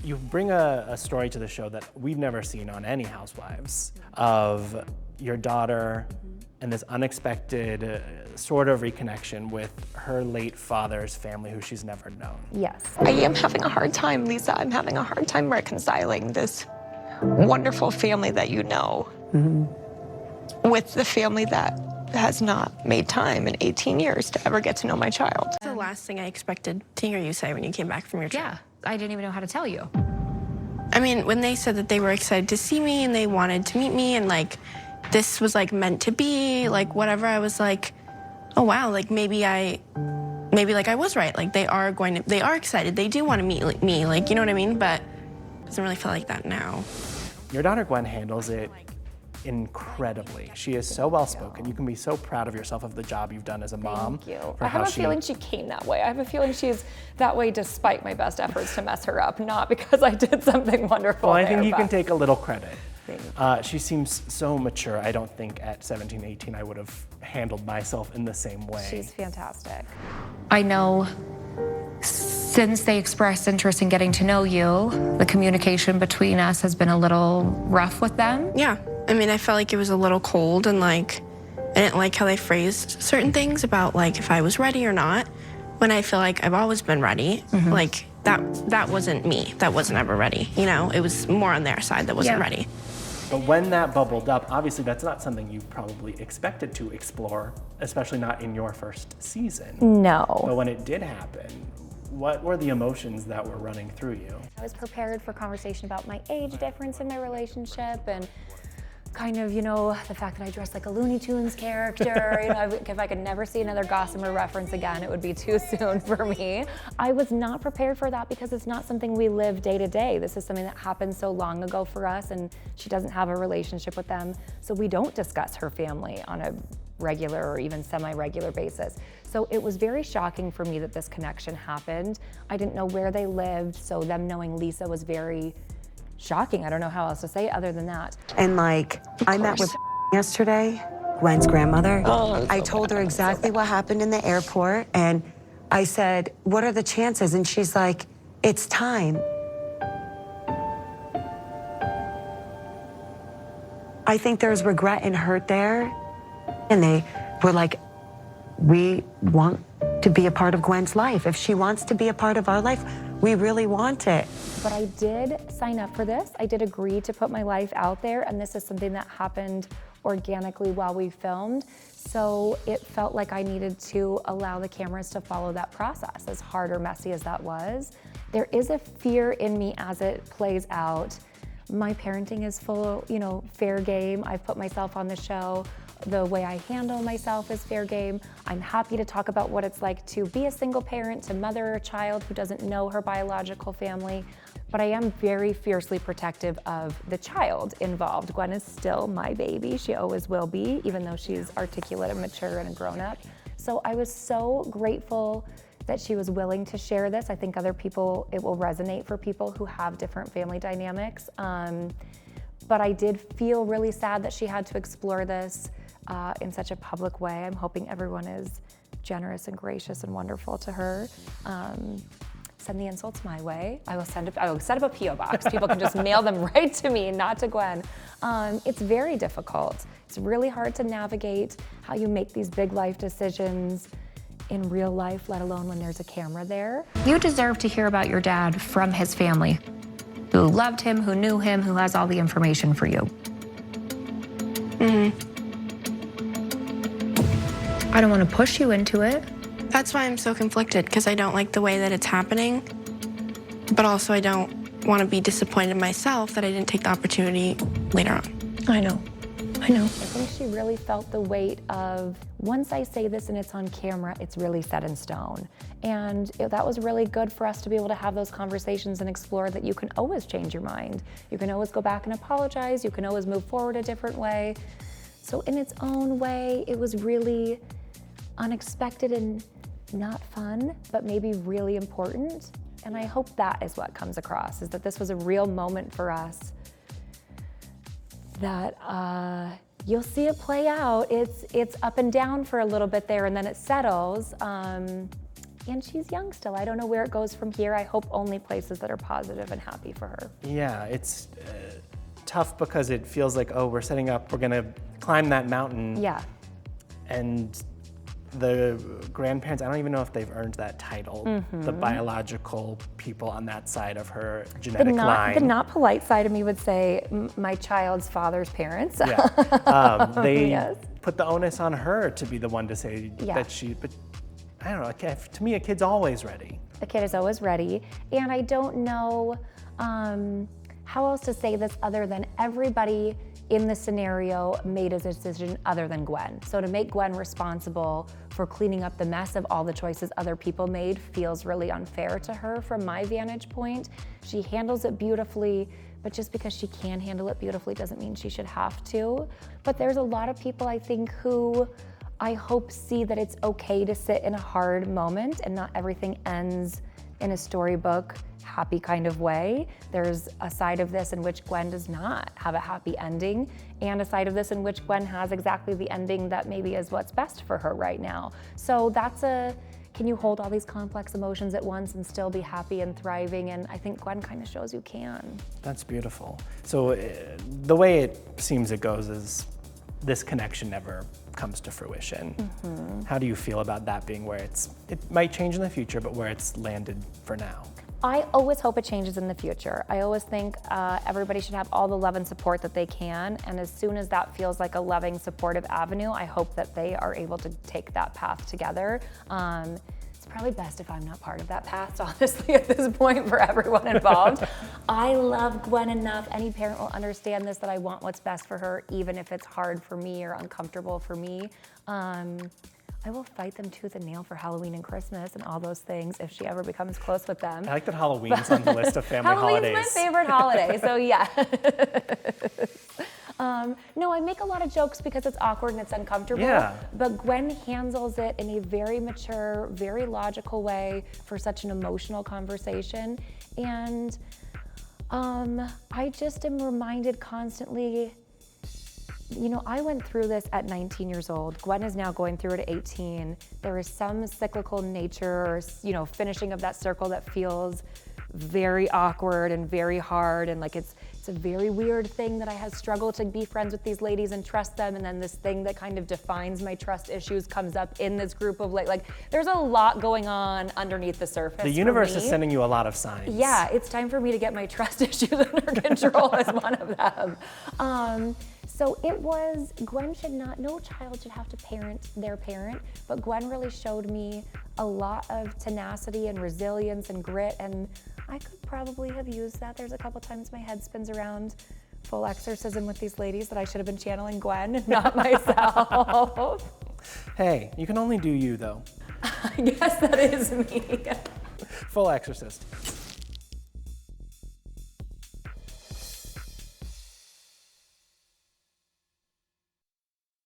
You bring a story to the show that we've never seen on any Housewives, of your daughter and this unexpected sort of reconnection with her late father's family, who she's never known. Yes. I am having a hard time, Lisa. I'm having a hard time reconciling this wonderful family that you know with the family that has not made time in 18 years to ever get to know my child. That's the last thing I expected to hear you say when you came back from your trip. Yeah, I didn't even know how to tell you. I mean, when they said that they were excited to see me and they wanted to meet me and like this was like meant to be, like whatever, I was like, oh wow, like maybe I was right. Like they are excited. They do want to meet me, like, you know what I mean? But it doesn't really feel like that now. Your daughter Gwen handles it incredibly. She is so well-spoken. You can be so proud of yourself of the job you've done as a mom. Thank you. I have a feeling she came that way. I have a feeling she's that way despite my best efforts to mess her up, not because I did something wonderful. Well, I think you can take a little credit. She seems so mature. I don't think at 17, 18 I would have handled myself in the same way. She's fantastic. I know since they expressed interest in getting to know you, the communication between us has been a little rough with them. Yeah, I mean, I felt like it was a little cold and like, I didn't like how they phrased certain things about like if I was ready or not, when I feel like I've always been ready. Like that wasn't me, that wasn't ever ready. You know, it was more on their side that wasn't ready. But when that bubbled up, obviously that's not something you probably expected to explore, especially not in your first season. No. But when it did happen, what were the emotions that were running through you? I was prepared for conversation about my age difference in my relationship and kind of, you know, the fact that I dress like a Looney Tunes character. You know, if I could never see another Gossamer reference again, it would be too soon for me. I was not prepared for that because it's not something we live day to day. This is something that happened so long ago for us, and she doesn't have a relationship with them, so we don't discuss her family on a regular or even semi-regular basis. So it was very shocking for me that this connection happened. I didn't know where they lived, so them knowing Lisa was very shocking. I don't know how else to say it other than that. And like, I met with yesterday, Gwen's grandmother. I told her exactly what happened in the airport, and I said, what are the chances? And she's like, it's time. I think there's regret and hurt there. And they were like, we want to be a part of Gwen's life. If she wants to be a part of our life, we really want it. But I did sign up for this. I did agree to put my life out there, and this is something that happened organically while we filmed. So it felt like I needed to allow the cameras to follow that process, as hard or messy as that was. There is a fear in me as it plays out. My parenting is full, you know, fair game. I've put myself on the show. The way I handle myself is fair game. I'm happy to talk about what it's like to be a single parent, to mother a child who doesn't know her biological family. But I am very fiercely protective of the child involved. Gwen is still my baby. She always will be, even though she's articulate and mature and a grown-up. So I was so grateful that she was willing to share this. I think other people, it will resonate for people who have different family dynamics. But I did feel really sad that she had to explore this in such a public way. I'm hoping everyone is generous and gracious and wonderful to her. Send the insults my way. I will set up a P.O. box. People can just mail them right to me, not to Gwen. It's very difficult. It's really hard to navigate how you make these big life decisions in real life, let alone when there's a camera there. You deserve to hear about your dad from his family, who loved him, who knew him, who has all the information for you. I don't want to push you into it. That's why I'm so conflicted, because I don't like the way that it's happening, but also I don't want to be disappointed in myself that I didn't take the opportunity later on. I know. I think she really felt the weight of, once I say this and it's on camera, it's really set in stone. And that was really good for us to be able to have those conversations and explore that you can always change your mind. You can always go back and apologize. You can always move forward a different way. So in its own way, it was really unexpected and not fun, but maybe really important. And I hope that is what comes across, is that this was a real moment for us that you'll see it play out. It's up and down for a little bit there, and then it settles. And she's young still. I don't know where it goes from here. I hope only places that are positive and happy for her. Yeah, it's tough because it feels like, oh, we're gonna climb that mountain. Yeah. And the grandparents, I don't even know if they've earned that title, the biological people on that side of her genetic line. The not polite side of me would say my child's father's parents. Yeah. They Yes. put the onus on her to be the one to say that but I don't know, to me, a kid's always ready. The kid is always ready. And I don't know how else to say this other than everybody in the scenario made a decision other than Gwen. So to make Gwen responsible for cleaning up the mess of all the choices other people made feels really unfair to her from my vantage point. She handles it beautifully, but just because she can handle it beautifully doesn't mean she should have to. But there's a lot of people, I think, who I hope see that it's okay to sit in a hard moment and not everything ends in a storybook happy kind of way. There's a side of this in which Gwen does not have a happy ending, and a side of this in which Gwen has exactly the ending that maybe is what's best for her right now. So can you hold all these complex emotions at once and still be happy and thriving? And I think Gwen kind of shows you can. That's beautiful. So the way it seems it goes is this connection never comes to fruition. How do you feel about that being where it might change in the future, but where it's landed for now? I always hope it changes in the future. I always think everybody should have all the love and support that they can, and as soon as that feels like a loving, supportive avenue, I hope that they are able to take that path together. It's probably best if I'm not part of that path, honestly, at this point for everyone involved. I love Gwen enough. Any parent will understand this, that I want what's best for her, even if it's hard for me or uncomfortable for me. I will fight them tooth and nail for Halloween and Christmas and all those things if she ever becomes close with them. I like that Halloween's on the list of family holidays. Halloween's my favorite holiday, so yeah. No, I make a lot of jokes because it's awkward and it's uncomfortable. Yeah. But Gwen handles it in a very mature, very logical way for such an emotional conversation. And I just am reminded constantly, you know, I went through this at 19 years old. Gwen is now going through it at 18. There is some cyclical nature or, you know, finishing of that circle that feels very awkward and very hard, and like it's a very weird thing that I have struggled to be friends with these ladies and trust them, and then this thing that kind of defines my trust issues comes up in this group of like there's a lot going on underneath the surface. The universe is sending you a lot of signs. Yeah, it's time for me to get my trust issues under control as one of them. So it was, no child should have to parent their parent, but Gwen really showed me a lot of tenacity and resilience and grit, and I could probably have used that. There's a couple times my head spins around full exorcism with these ladies that I should have been channeling Gwen, not myself. Hey, you can only do you though. I guess that is me. Full exorcist.